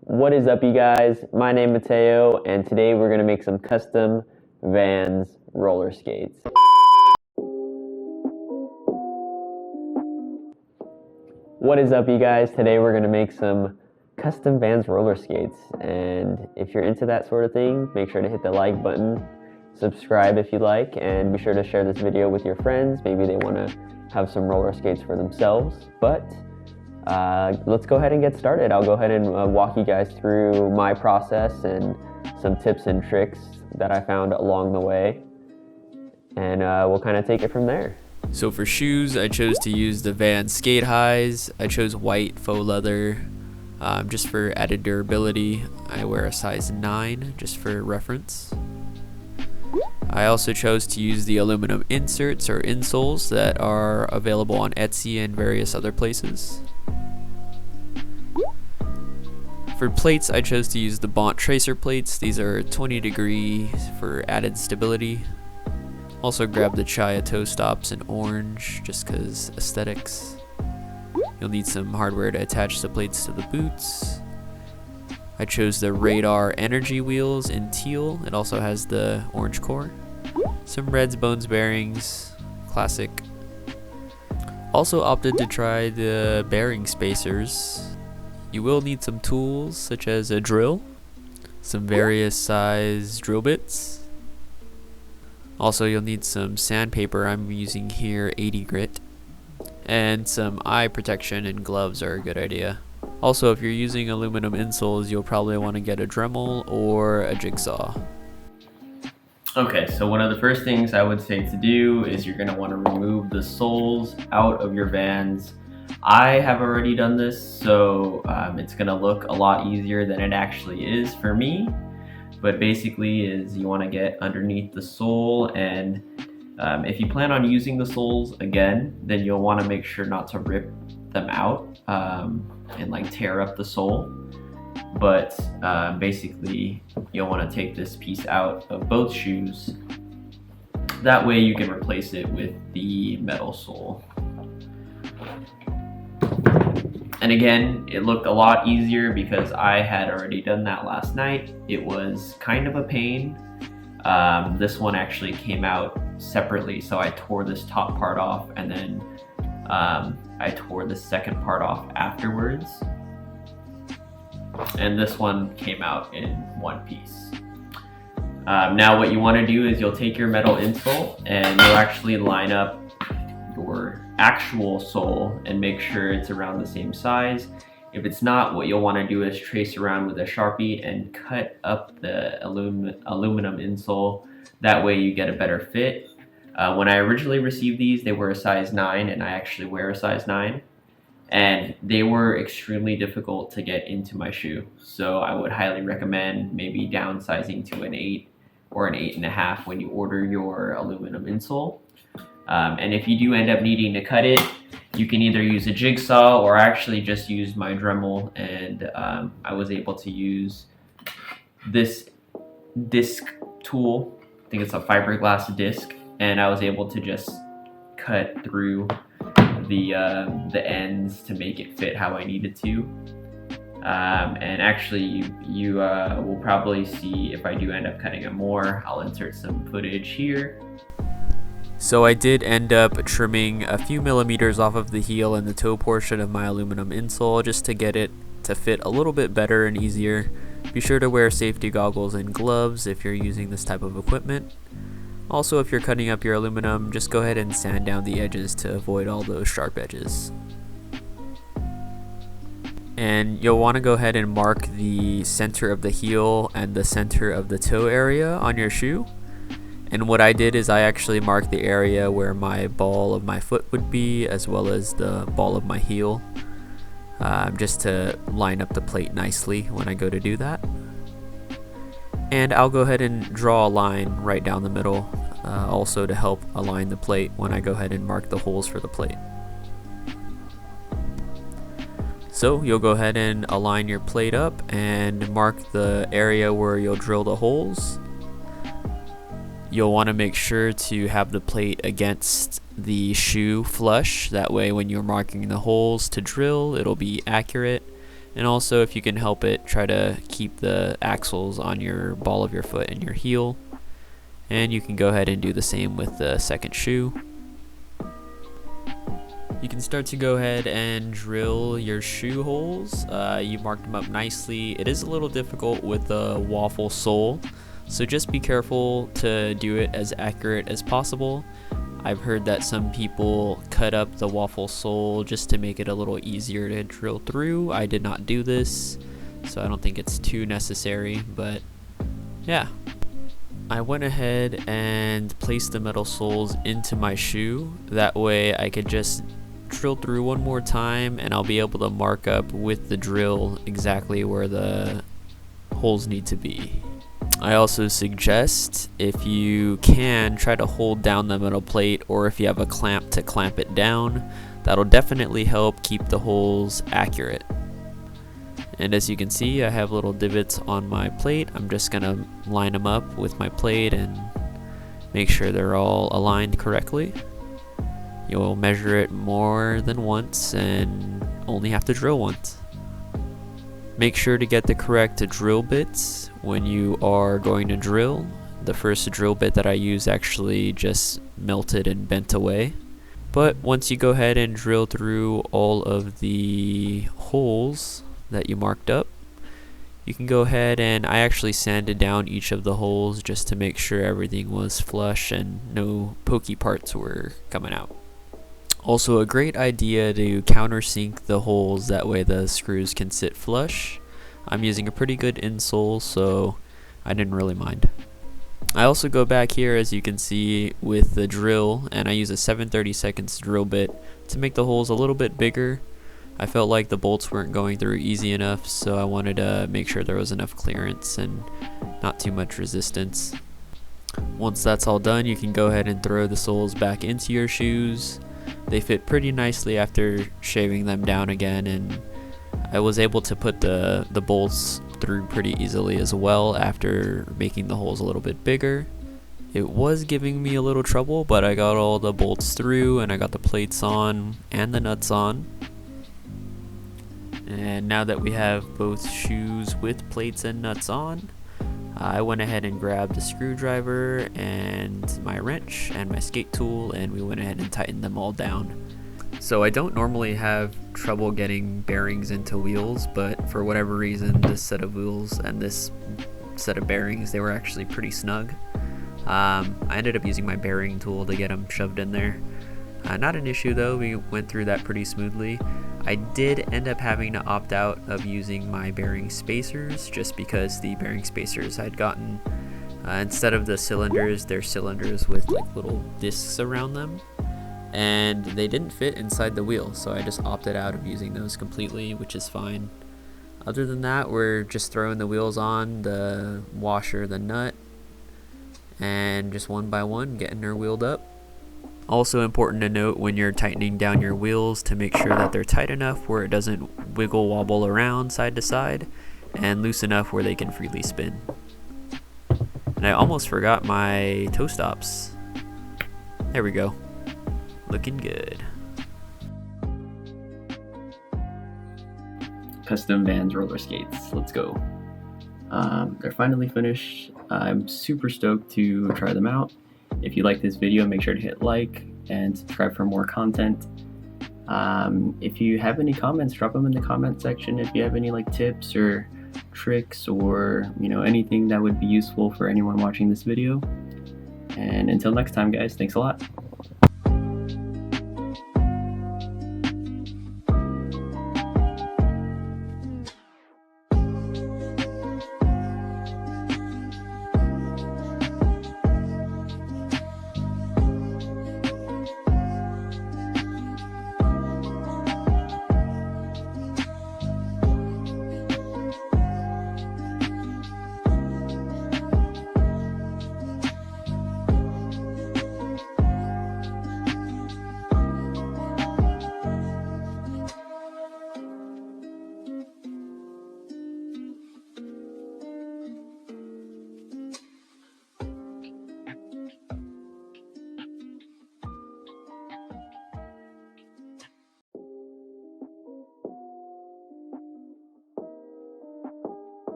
What is up, you guys? My name is Mateo, and today we're going to make some custom VANS roller skates. What is up, you guys? Today we're going to make some custom VANS roller skates, and if you're into that sort of thing, make sure to hit the like button, subscribe if you like, and be sure to share this video with your friends. Maybe they want to have some roller skates for themselves, but let's go ahead and get started. I'll go ahead and walk you guys through my process and some tips and tricks that I found along the way, and we'll kind of take it from there. So for shoes, I chose to use the VANS skate highs. I chose white faux leather just for added durability. I wear a size 9 just for reference. I also chose to use the aluminum inserts or insoles that are available on Etsy and various other places. For plates, I chose to use the Bont tracer plates. These are 20 degree for added stability. Also grab the Chaya toe stops in orange just because aesthetics. You'll need some hardware to attach the plates to the boots. I chose the Radar Energy wheels in teal. It also has the orange core. Some Reds Bones bearings, classic. Also opted to try the bearing spacers. You will need some tools such as a drill, some various size drill bits. Also you'll need some sandpaper. I'm using here 80 grit. And some eye protection and gloves are a good idea. Also, if you're using aluminum insoles, you'll probably want to get a Dremel or a jigsaw. Okay, so one of the first things I would say to do is you're going to want to remove the soles out of your VANS. I have already done this, so it's going to look a lot easier than it actually is for me. But basically is you want to get underneath the sole, and if you plan on using the soles again, then you'll want to make sure not to rip them out and like tear up the sole. But basically you'll want to take this piece out of both shoes. That way you can replace it with the metal sole. And again, it looked a lot easier because I had already done that last night. It was kind of a pain. This one actually came out separately, so I tore this top part off and then I tore the second part off afterwards. And this one came out in one piece. Now what you want to do is you'll take your metal insole and you'll actually line up your actual sole and make sure it's around the same size. If it's not, what you'll want to do is trace around with a Sharpie and cut up the aluminum insole. That way you get a better fit. When I originally received these, they were a size 9, and I actually wear a size 9. And they were extremely difficult to get into my shoe. So I would highly recommend maybe downsizing to an 8 or an 8.5 when you order your aluminum insole. And if you do end up needing to cut it, you can either use a jigsaw or actually just use my Dremel. And I was able to use this disc tool. I think it's a fiberglass disc. And I was able to just cut through the ends to make it fit how I needed to. And actually you will probably see if I do end up cutting it more. I'll insert some footage here. So I did end up trimming a few millimeters off of the heel and the toe portion of my aluminum insole just to get it to fit a little bit better and easier. Be sure to wear safety goggles and gloves if you're using this type of equipment. Also, if you're cutting up your aluminum, just go ahead and sand down the edges to avoid all those sharp edges. And you'll want to go ahead and mark the center of the heel and the center of the toe area on your shoe. And what I did is I actually marked the area where my ball of my foot would be, as well as the ball of my heel, just to line up the plate nicely when I go to do that. And I'll go ahead and draw a line right down the middle, also to help align the plate when I go ahead and mark the holes for the plate. So you'll go ahead and align your plate up and mark the area where you'll drill the holes. You'll want to make sure to have the plate against the shoe flush. That way when you're marking the holes to drill, it'll be accurate. And also, if you can help it, try to keep the axles on your ball of your foot and your heel. And you can go ahead and do the same with the second shoe. You can start to go ahead and drill your shoe holes. You marked them up nicely. It is a little difficult with the waffle sole, so just be careful to do it as accurate as possible. I've heard that some people cut up the waffle sole just to make it a little easier to drill through. I did not do this, so I don't think it's too necessary, but yeah. I went ahead and placed the metal soles into my shoe. That way I could just drill through one more time and I'll be able to mark up with the drill exactly where the holes need to be. I also suggest, if you can, try to hold down the metal plate, or if you have a clamp to clamp it down. That'll definitely help keep the holes accurate. And as you can see, I have little divots on my plate. I'm just gonna line them up with my plate and make sure they're all aligned correctly. You'll measure it more than once and only have to drill once. Make sure to get the correct drill bits when you are going to drill. The first drill bit that I used actually just melted and bent away. But once you go ahead and drill through all of the holes that you marked up, you can go ahead, and I actually sanded down each of the holes just to make sure everything was flush and no pokey parts were coming out. Also, a great idea to countersink the holes, that way the screws can sit flush. I'm using a pretty good insole, so I didn't really mind. I also go back here, as you can see, with the drill, and I use a 7/32 drill bit to make the holes a little bit bigger. I felt like the bolts weren't going through easy enough, so I wanted to make sure there was enough clearance and not too much resistance. Once that's all done, you can go ahead and throw the soles back into your shoes. They fit pretty nicely after shaving them down again, and I was able to put the bolts through pretty easily as well after making the holes a little bit bigger. It was giving me a little trouble, but I got all the bolts through and I got the plates on and the nuts on. And now that we have both shoes with plates and nuts on, I went ahead and grabbed a screwdriver and my wrench and my skate tool, and we went ahead and tightened them all down. So I don't normally have trouble getting bearings into wheels, but for whatever reason, this set of wheels and this set of bearings, they were actually pretty snug. I ended up using my bearing tool to get them shoved in there. Not an issue though, we went through that pretty smoothly. I did end up having to opt out of using my bearing spacers, just because the bearing spacers I'd gotten, instead of the cylinders, they're cylinders with like little discs around them, and they didn't fit inside the wheel, so I just opted out of using those completely, which is fine. Other than that, we're just throwing the wheels on, the washer, the nut, and just one by one getting her wheeled up. Also important to note when you're tightening down your wheels to make sure that they're tight enough where it doesn't wiggle wobble around side to side, and loose enough where they can freely spin. And I almost forgot my toe stops. There we go. Looking good. Custom VANS roller skates. Let's go. They're finally finished. I'm super stoked to try them out. If you like this video, make sure to hit like and subscribe for more content. If you have any comments, drop them in the comment section. If you have any like tips or tricks or anything that would be useful for anyone watching this video. And until next time, guys, thanks a lot.